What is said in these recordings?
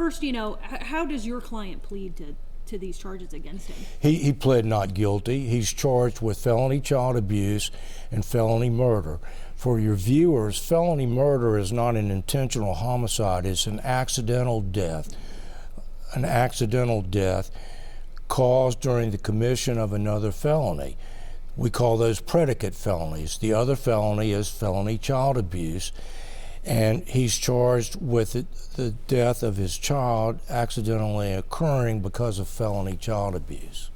First, how does your client plead to these charges against him? He pled not guilty. He's charged with felony child abuse and felony murder. For your viewers, felony murder is not an intentional homicide. It's an accidental death. An accidental death caused during the commission of another felony. We call those predicate felonies. The other felony is felony child abuse, and he's charged with the death of his child accidentally occurring because of felony child abuse.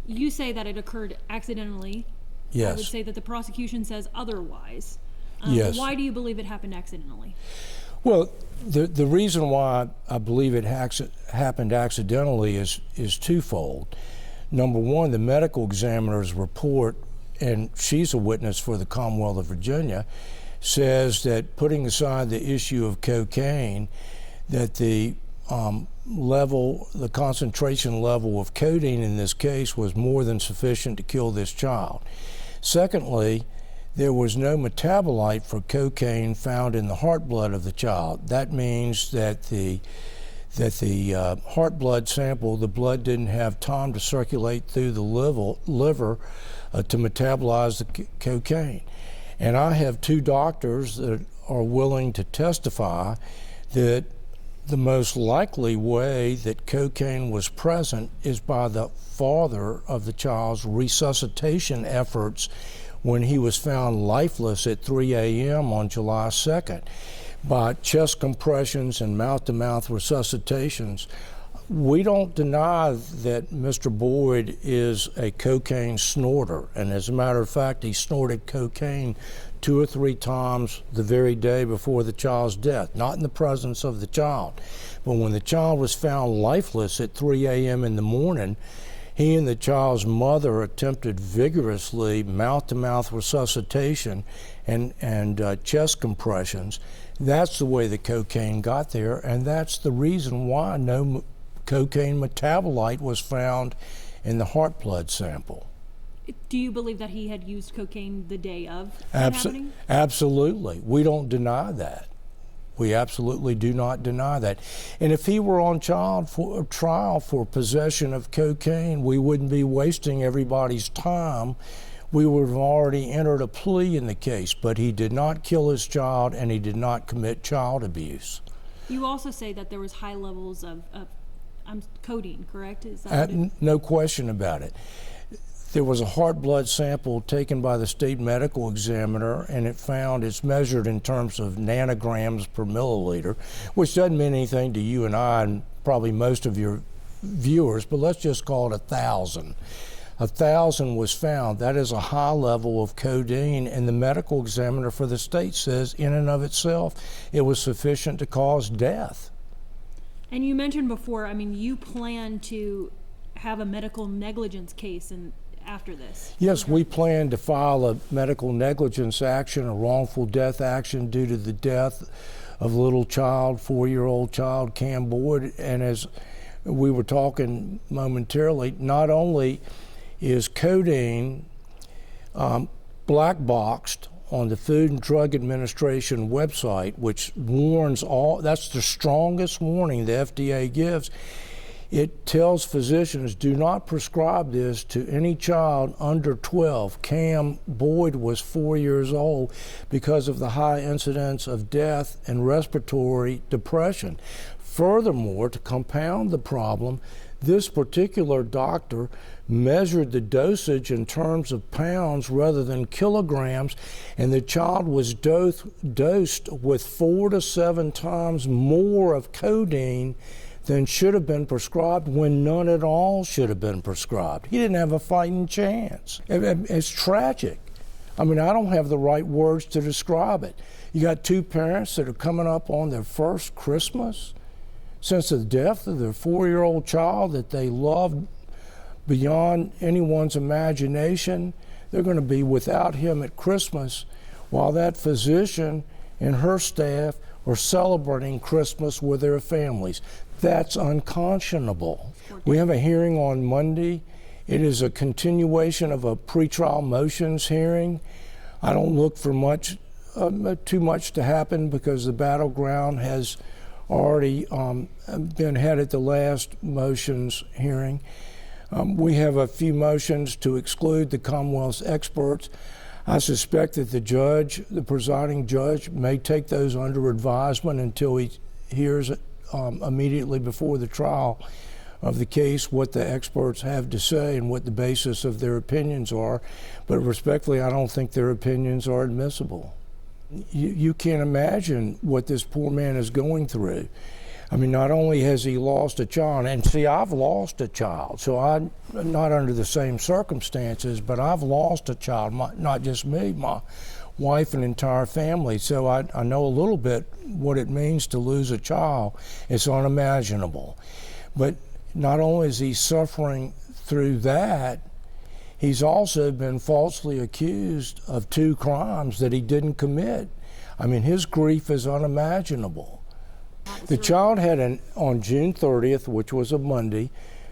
You say that it occurred accidentally. Yes. I would say that the prosecution says otherwise. Yes. Why do you believe it happened accidentally? Well, the reason why I believe it happened accidentally is twofold. Number one, the medical examiner's report, and she's a witness for the Commonwealth of Virginia, says that putting aside the issue of cocaine, that the concentration level of codeine in this case was more than sufficient to kill this child. Secondly, there was no metabolite for cocaine found in the heart blood of the child. That means that the heart blood sample, the blood didn't have time to circulate through the liver to metabolize the cocaine. And I have two doctors that are willing to testify that the most likely way that cocaine was present is by the father of the child's resuscitation efforts when he was found lifeless at 3 a.m. on July 2nd. By chest compressions and mouth-to-mouth resuscitations. We don't deny that Mr. Boyd is a cocaine snorter, and as a matter of fact, he snorted cocaine 2 or 3 times the very day before the child's death, not in the presence of the child. But when the child was found lifeless at 3 a.m. in the morning, he and the child's mother attempted vigorously mouth-to-mouth resuscitation and chest compressions. That's the way the cocaine got there, and that's the reason why no cocaine metabolite was found in the heart blood sample. Do you believe that he had used cocaine the day of that happening? Absolutely. We don't deny that. We absolutely do not deny that. And if he were on trial for possession of cocaine, we wouldn't be wasting everybody's time. We would have already entered a plea in the case, but he did not kill his child and he did not commit child abuse. You also say that there was high levels of codeine, correct? Is that no question about it. There was a heart blood sample taken by the state medical examiner, and it's measured in terms of nanograms per milliliter, which doesn't mean anything to you and I and probably most of your viewers, but let's just call it 1,000. 1,000 was found. That is a high level of codeine, and the medical examiner for the state says in and of itself it was sufficient to cause death. And you mentioned before, you plan to have a medical negligence case after this. Yes, we plan to file a medical negligence action, a wrongful death action due to the death of a little child, 4-year-old child, Cam Boyd. And as we were talking momentarily, not only is codeine black boxed on the Food and Drug Administration website, which warns that's the strongest warning the FDA gives. It tells physicians, do not prescribe this to any child under 12. Cam Boyd was 4 years old because of the high incidence of death and respiratory depression. Furthermore, to compound the problem, this particular doctor measured the dosage in terms of pounds rather than kilograms, and the child was dosed with 4 to 7 times more of codeine than should have been prescribed, when none at all should have been prescribed. He didn't have a fighting chance. It's tragic. I don't have the right words to describe it. You got 2 parents that are coming up on their first Christmas since the death of their 4-year-old child that they loved beyond anyone's imagination. They're going to be without him at Christmas, while that physician and her staff are celebrating Christmas with their families. That's unconscionable. We have a hearing on Monday. It is a continuation of a pretrial motions hearing. I don't look for too much to happen because the battleground has already been had at the last motions hearing. We have a few motions to exclude the Commonwealth's experts. I suspect that the presiding judge, may take those under advisement until he hears immediately before the trial of the case what the experts have to say and what the basis of their opinions are. But respectfully, I don't think their opinions are admissible. You can't imagine what this poor man is going through. I mean, not only has he lost a child, and see, I've lost a child, so I'm not under the same circumstances, but I've lost a child, not just me, my wife and entire family. So I know a little bit what it means to lose a child. It's unimaginable. But not only is he suffering through that, he's also been falsely accused of 2 crimes that he didn't commit. I mean, his grief is unimaginable. The child had on June 30th, which was a Monday,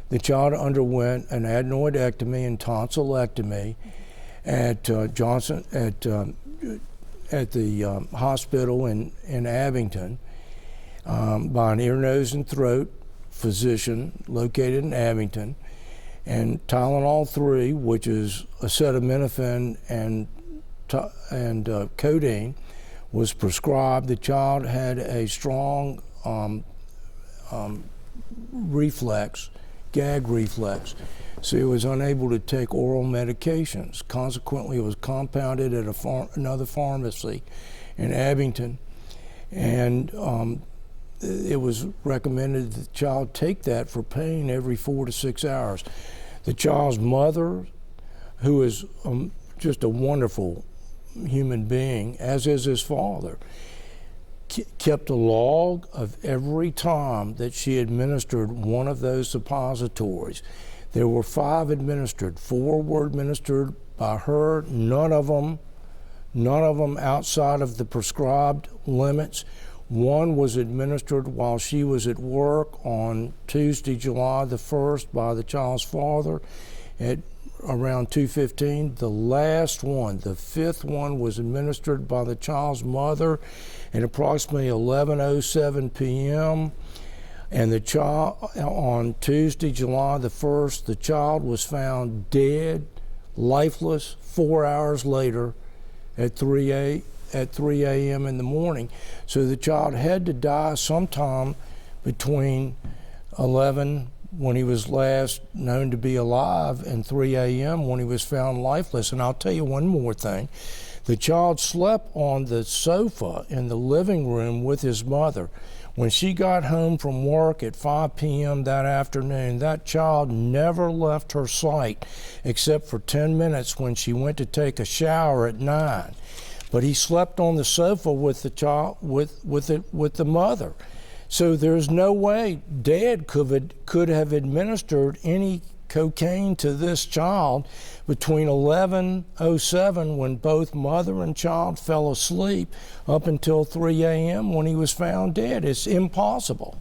the child underwent an adenoidectomy and tonsillectomy at the hospital in Abington by an ear, nose, and throat physician located in Abington. And Tylenol 3, which is acetaminophen and codeine, was prescribed. The child had a strong reflex, gag reflex, so he was unable to take oral medications. Consequently, it was compounded at another pharmacy in Abington, and it was recommended that the child take that for pain every 4 to 6 hours. The child's mother, who is just a wonderful human being, as is his father, kept a log of every time that she administered one of those suppositories. There were 5 administered. 4 were administered by her, none of them outside of the prescribed limits. 1 was administered while she was at work on Tuesday, July the 1st by the child's father at around 2:15. The last one, the 5th one, was administered by the child's mother at approximately 11:07 p.m. And the child, on Tuesday, July the 1st, the child was found dead, lifeless, 4 hours later at 3 a.m. in the morning. So the child had to die sometime between 11, when he was last known to be alive, and 3 a.m. when he was found lifeless. And I'll tell you one more thing. The child slept on the sofa in the living room with his mother. When she got home from work at 5 p.m. that afternoon, that child never left her sight except for 10 minutes when she went to take a shower at 9. But he slept on the sofa with the child, with the mother. So there's no way Dad could have administered any cocaine to this child between 11:07, when both mother and child fell asleep, up until 3 a.m. when he was found dead. It's impossible.